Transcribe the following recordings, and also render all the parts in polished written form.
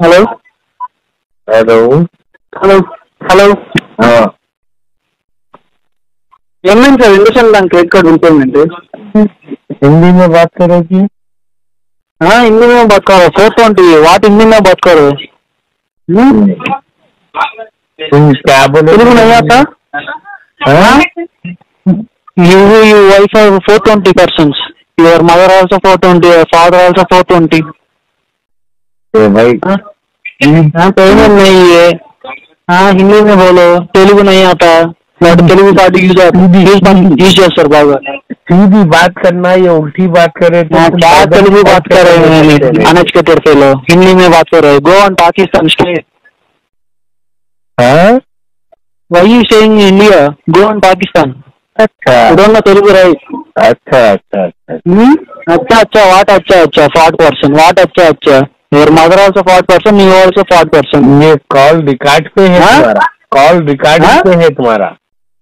Hello hello. Hello hello हाँ। एम sir industrial bank credit card repayment. Hindi में बात करो कि हाँ हिंदी में बात करो। 420 वाट हिंदी में बात करो। तुम क्या बोले? तेलुगु नहीं आता? हाँ? You wife have 420 persons. Your mother also 420. Your father also 420. तो भाई हाँ पेमेंट नहीं है। हाँ हिंदी में बोलो। तेलुगु नहीं आता? तेलुगु कार्ड यूज చేస్తారు బాగా। सीधी बात करना या उल्टी बात करे तो हाँ क्या तेलुगु बात कर रहे हैं? Uneducated fellow. हिंदी में बात कर रहे हैं। Go on Pakistan stay. हाँ? Why you staying in India? Go on Pakistan. अच्छा You don't know Telugu, right? अच्छा अच्छा अच्छा अच्छा अच्छा what अच्छा 40%. What अच्छा your mother also 40%. You also 40%. ये कॉल रिकॉर्ड पे है हाँ? तुम्हारा? कॉल रिकॉर्डिंग हाँ? पे है तुम्हारा?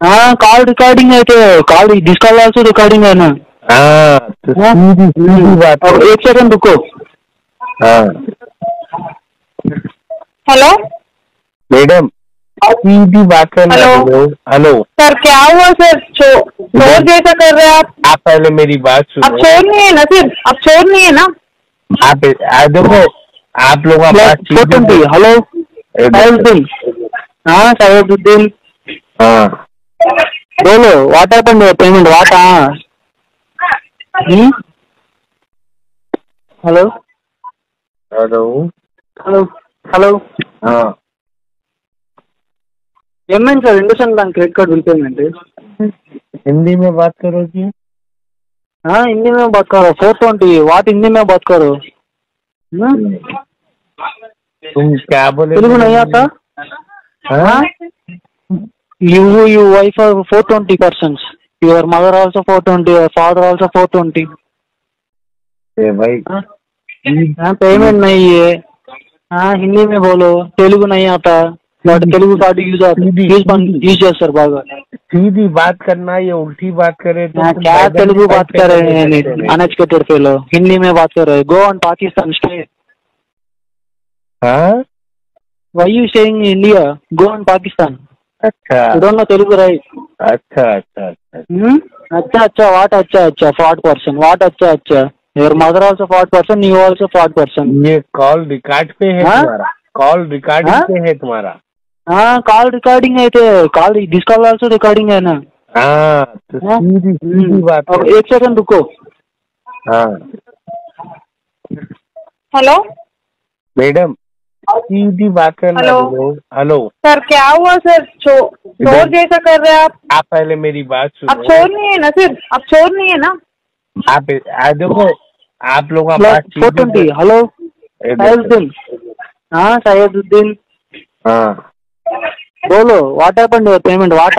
हाँ कॉल रिकॉर्डिंग है तो call this call also recording है ना। हाँ तो हाँ? सीधी बात अब करो। एक सेकंड रुको। हाँ हेलो मैडम सीधी बात करना। हेलो। हेलो सर क्या हुआ सर? चोर जैसा कर रहे हैं आप पहले मेरी बात अब सुनो। चोर नहीं है ना सर? अब चोर नहीं है ना? आप देखो आप लोग हेलो सैयदुद्दीन। हाँ सैयदुद्दीन हाँ बोलो what happened payment what? Hello hello hello hello हाँ एम sir industrial bank credit card repayment. Hindi में बात करो कि हाँ हिंदी में बात करो। 420 वाट हिंदी में बात करो। तुम क्या बोले? तेलुगु नहीं आता? हाँ? You wife have 420 persons. Your mother also 420. Your father also 420. ए भाई हाँ पेमेंट नहीं है। हाँ हिंदी में बोलो। तेलुगु नहीं आता? तेलुगु कार्ड यूज చేస్తారు బాగా। सीधी बात करना या उल्टी बात करे तो हाँ तुम क्या बाइबल तेलुगु की बात साइड कर पे रहे चले हैं? जाते हैं। Uneducated fellow. हिंदी में बात कर रहे हैं। Go on Pakistan stay. हाँ Why you staying in India? Go on Pakistan. अच्छा You don't know Telugu, right? अच्छा अच्छा अच्छा अच्छा what अच्छा 40%. What अच्छा your mother also 40%. You also 40%. ये कॉल रिकॉर्ड पे है हाँ? तुम्हारा? कॉल रिकॉर्डिंग हाँ? पे है तुम्हारा? हाँ कॉल रिकॉर्डिंग है तो call this call also recording है ना। हाँ तो हाँ? सीधी बात अब करो। एक सेकंड रुको। हाँ हेलो मैडम सीधी बात करना। हेलो। हेलो सर क्या हुआ सर? चोर जैसा कर रहे हैं आप पहले मेरी बात अब सुनो। चोर नहीं है ना सर? अब चोर नहीं है ना? आप देखो आप लोग 420 हेलो सैयदुद्दीन। हाँ सैयदुद्दीन हाँ बोलो व्हाट हैपेंड पेमेंट व्हाट?